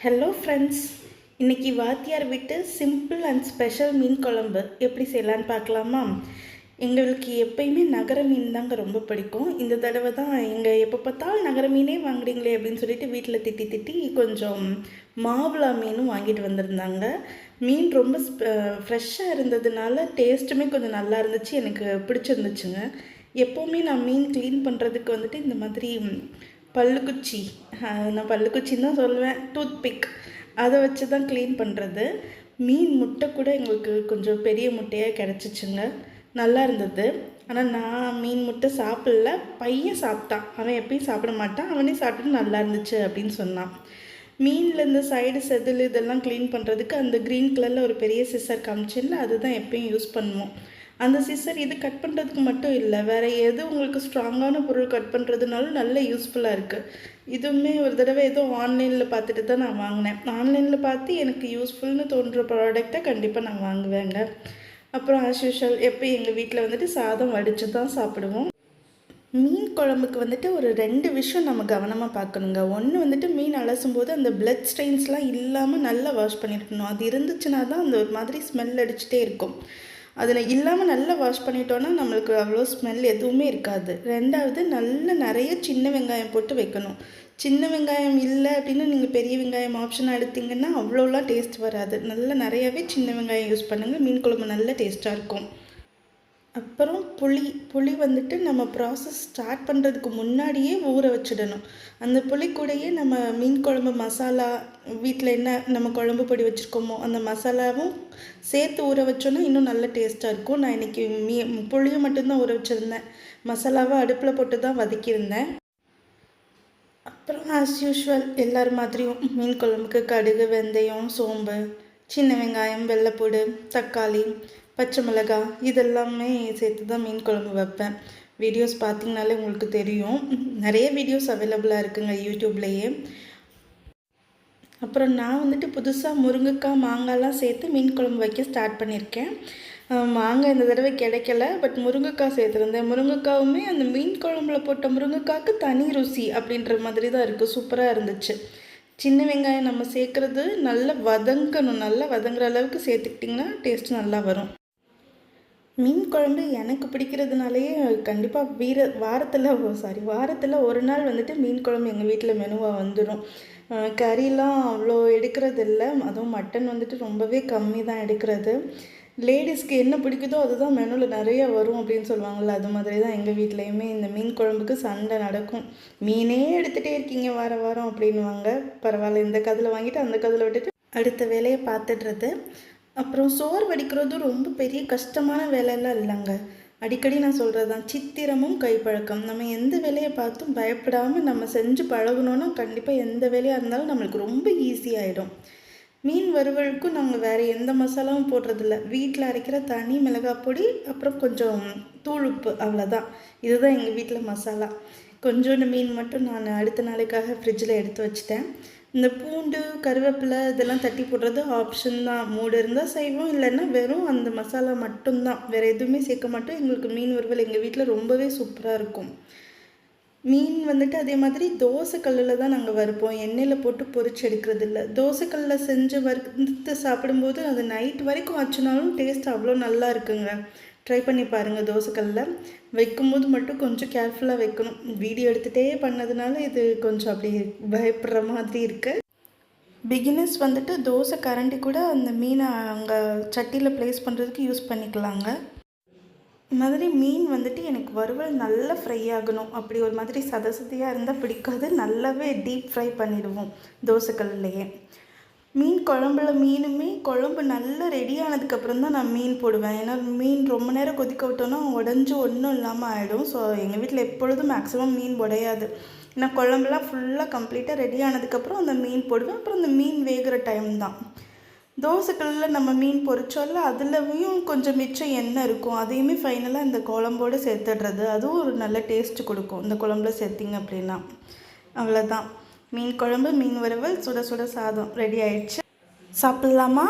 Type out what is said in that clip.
Hello friends, இன்றைக்கி வாத்தியார் வீட்டு சிம்பிள் அண்ட் ஸ்பெஷல் மீன் குழம்பு எப்படி செய்யலான்னு பார்க்கலாமா? எங்களுக்கு எப்பயுமே நகர மீன் தாங்க ரொம்ப பிடிக்கும். இந்த தடவை தான் எங்கள் எப்போ பார்த்தாலும் நகர மீனே வாங்குறீங்களே அப்படின்னு சொல்லிட்டு வீட்டில் திட்டி திட்டி கொஞ்சம் மாவுளா மீனும் வாங்கிட்டு வந்திருந்தாங்க. மீன் ரொம்ப ஃப்ரெஷ்ஷாக இருந்ததுனால டேஸ்ட்டுமே கொஞ்சம் நல்லா இருந்துச்சு, எனக்கு பிடிச்சிருந்துச்சுங்க. எப்போவுமே நான் மீன் க்ளீன் பண்ணுறதுக்கு வந்துட்டு இந்த மாதிரி பல்லுக்குச்சி, நான் பல்லுக்குச்சின்னு தான் சொல்லுவேன், டூத் பிக் அதை வச்சு தான் க்ளீன் பண்ணுறது. மீன் முட்டை கூட எங்களுக்கு கொஞ்சம் பெரிய முட்டையாக கிடச்சிச்சுங்க, நல்லா இருந்தது. ஆனால் நான் மீன் முட்டை சாப்பிடல, பையன் சாப்பிட்டான். அவன் எப்பயும் சாப்பிட மாட்டான், அவனே சாப்பிட்டு நல்லா இருந்துச்சு அப்படின்னு சொன்னான். மீனில் இந்த சைடு செதில் இதெல்லாம் க்ளீன் பண்ணுறதுக்கு அந்த க்ரீன் கலரில் ஒரு பெரிய சிசர் காமிச்சேன்ல, அதுதான் எப்பயும் யூஸ் பண்ணுவோம். அந்த சிசர் இது கட் பண்ணுறதுக்கு மட்டும் இல்லை, வேறு எது உங்களுக்கு ஸ்ட்ராங்கான பொருள் கட் பண்ணுறதுனாலும் நல்ல யூஸ்ஃபுல்லாக இருக்குது. இதுவுமே ஒரு தடவை ஏதோ ஆன்லைனில் பார்த்துட்டு தான் நான் வாங்கினேன். ஆன்லைனில் பார்த்து எனக்கு யூஸ்ஃபுல்னு தோன்ற ப்ராடக்டை கண்டிப்பாக நான் வாங்குவேங்க. அப்புறம் ஆஸ் யூஷுவல் எப்போ எங்கள் வீட்டில் வந்துட்டு சாதம் வடித்து தான் சாப்பிடுவோம். மீன் குழம்புக்கு வந்துட்டு ஒரு 2 விஷயம் நம்ம கவனமாக பார்க்கணுங்க. ஒன்று வந்துட்டு மீன் அலசும்போது அந்த பிளட் ஸ்டெயின்ஸ்லாம் இல்லாமல் நல்லா வாஷ் பண்ணியிருக்கணும். அது இருந்துச்சுன்னா தான் அந்த ஒரு மாதிரி ஸ்மெல் அடிச்சுட்டே இருக்கும். அதில் இல்லாமல் நல்லா வாஷ் பண்ணிட்டோன்னா நம்மளுக்கு அவ்வளோ ஸ்மெல் எதுவுமே இருக்காது. 2வது நிறைய சின்ன வெங்காயம் போட்டு வைக்கணும். சின்ன வெங்காயம் இல்லை அப்படின்னு நீங்கள் பெரிய வெங்காயம் ஆப்ஷனாக எடுத்திங்கன்னா அவ்வளோலாம் டேஸ்ட் வராது. நிறையாவே சின்ன வெங்காயம் யூஸ் பண்ணுங்கள், மீன் குழம்பு நல்ல டேஸ்ட்டாக இருக்கும். அப்புறம் புளி வந்துட்டு நம்ம ப்ராசஸ் ஸ்டார்ட் பண்ணுறதுக்கு முன்னாடியே ஊற வச்சிடணும். அந்த புளி கூடயே நம்ம மீன் குழம்பு மசாலா, வீட்டில் என்ன நம்ம குழம்பு பொடி வச்சுருக்கோமோ அந்த மசாலாவும் சேர்த்து ஊற வச்சோன்னா இன்னும் நல்ல டேஸ்ட்டாக இருக்கும். நான் இன்றைக்கி புளியை மட்டும்தான் ஊற வச்சுருந்தேன், மசாலாவை அடுப்பில் போட்டு தான் வதக்கியிருந்தேன். அப்புறம் ஆஸ் யூஷுவல் எல்லோரும் மாதிரியும் மீன் குழம்புக்கு கடுகு, வெந்தயம், சோம்பு, சின்ன வெங்காயம், வெள்ளைப்பூடு, தக்காளி, பச்சை மிளகாய் இதெல்லாமே சேர்த்து தான் மீன் குழம்பு வைப்பேன். வீடியோஸ் பார்த்திங்கனாலே உங்களுக்கு தெரியும், நிறைய வீடியோஸ் அவைலபிளாக இருக்குங்க யூடியூப்லேயே. அப்புறம் நான் வந்துட்டு புதுசாக முருங்கைக்காய், மாங்காய்லாம் சேர்த்து மீன் குழம்பு வைக்க ஸ்டார்ட் பண்ணியிருக்கேன். மாங்காய் இந்த தடவை கிடைக்கல, பட் முருங்கைக்காய் சேர்த்துருந்தேன். முருங்கைக்காவுமே அந்த மீன் குழம்புல போட்ட முருங்கைக்காய்க்கு தனி ருசி அப்படின்ற மாதிரி தான் இருக்குது, சூப்பராக இருந்துச்சு. சின்ன வெங்காயம் நம்ம சேர்க்குறது நல்லா வதங்கணும், நல்லா வதங்குற அளவுக்கு சேர்த்துக்கிட்டிங்கன்னா டேஸ்ட் நல்லா வரும். மீன் குழம்பு எனக்கு பிடிக்கிறதுனாலேயே கண்டிப்பாக வாரத்தில் ஒரு நாள் வந்துட்டு மீன் குழம்பு எங்கள் வீட்டில் மெனுவாக வந்துடும். கறிலாம் அவ்வளோ எடுக்கிறதில்ல, அதுவும் மட்டன் வந்துட்டு ரொம்பவே கம்மி தான் எடுக்கிறது. லேடிஸ்க்கு என்ன பிடிக்குதோ அதுதான் மெனுவில் நிறைய வரும் அப்படின்னு சொல்லுவாங்கள்ல, அது மாதிரி தான் எங்கள் வீட்லேயுமே இந்த மீன் குழம்புக்கு சண்டை நடக்கும். மீனே எடுத்துகிட்டே இருக்கீங்க வாரம் அப்படின்வாங்க. பரவாயில்ல, இந்த கதில் வாங்கிட்டு அந்த கதில் விட்டுட்டு அடுத்த வேலையை பார்த்துடுறது. அப்புறம் சோறு வடிக்கிறதும் ரொம்ப பெரிய கஷ்டமான வேலையெல்லாம் இல்லைங்க. அடிக்கடி நான் சொல்கிறது தான், சித்திரமும் கைப்பழக்கம். நம்ம எந்த வேலையை பார்த்தும் பயப்படாமல் நம்ம செஞ்சு பழகணுன்னா கண்டிப்பாக எந்த வேலையாக இருந்தாலும் நம்மளுக்கு ரொம்ப ஈஸியாகிடும். மீன் வறுவலுக்கும் நாங்கள் வேறு எந்த மசாலாவும் போடுறதில்ல. வீட்டில் அரைக்கிற தனி மிளகாய் பொடி, அப்புறம் கொஞ்சம் தூள் உப்பு, அவ்வளோதான். இதுதான் எங்கள் வீட்டில் மசாலா. கொஞ்சோண்டு மீன் மட்டும் நான் அடுத்த நாளைக்காக ஃப்ரிட்ஜில் எடுத்து வச்சுட்டேன். இந்த பூண்டு, கருவேப்பிலை இதெல்லாம் தட்டி போடுறது ஆப்ஷன் தான். மூடு இருந்தால் செய்வோம், இல்லைன்னா வெறும் அந்த மசாலா மட்டும்தான், வேறு எதுவுமே சேர்க்க மாட்டோம். எங்களுக்கு மீன் வறுவல் எங்கள் வீட்டில் ரொம்பவே சூப்பராக இருக்கும். மீன் வந்துட்டு அதே மாதிரி தோசைக்கல்லில் தான் நாங்கள் வறுப்போம், எண்ணெயில் போட்டு பொரிச்சு எடுக்கிறது இல்லை. தோசைக்கல்லில் செஞ்சு வறுத்து சாப்பிடும்போது அது நைட் வரைக்கும் ஆச்சுனாலும் டேஸ்ட் அவ்வளோ நல்லா இருக்குங்க. ட்ரை பண்ணி பாருங்கள். தோசைக்கல்லில் வைக்கும்போது மட்டும் கொஞ்சம் கேர்ஃபுல்லாக வைக்கணும். வீடியோ எடுத்துகிட்டே பண்ணதுனால இது கொஞ்சம் அப்படி பயப்படுற மாதிரி இருக்குது. பிகினர்ஸ் வந்துட்டு தோசை கரண்டி கூட அந்த மீனை அங்கே சட்டியில் ப்ளேஸ் பண்ணுறதுக்கு யூஸ் பண்ணிக்கலாங்க. மாதிரி மீன் வந்துட்டு எனக்கு வறுவல் நல்லா ஃப்ரை ஆகணும், அப்படி ஒரு மாதிரி சதசதியாக இருந்தால் பிடிக்காது. நல்லாவே டீப் ஃப்ரை பண்ணிடுவோம் தோசைக்கல்லையே. மீன் மீனுமே குழம்பு நல்லா ரெடி ஆனதுக்கப்புறம் தான் நான் மீன் போடுவேன். ஏன்னா மீன் ரொம்ப நேரம் கொதிக்க விட்டோன்னா உடஞ்சி ஒன்றும் இல்லாமல் ஆகிடும். ஸோ எங்கள் வீட்டில் எப்பொழுதும் மேக்ஸிமம் மீன் உடையாது. நான் குழம்புலாம் ஃபுல்லாக கம்ப்ளீட்டாக ரெடி ஆனதுக்கப்புறம் அந்த மீன் போடுவேன். அப்புறம் அந்த மீன் வேகிற டைம் தான். தோசைக்கல்லில் நம்ம மீன் பொரிச்சோல்ல, அதுலேயும் கொஞ்சம் மிச்சம் எண்ணெய் இருக்கும், அதையுமே ஃபைனலாக இந்த குழம்போடு சேர்த்துடுறது. அதுவும் ஒரு நல்ல டேஸ்ட்டு கொடுக்கும் இந்த குழம்புல சேர்த்திங்க அப்படின்னா. அவ்வளோதான், மீன் குழம்பு, மீன் வறுவல், சுட சுட சாதம் ரெடி ஆயிடுச்சு. சாப்பிட்லாமா?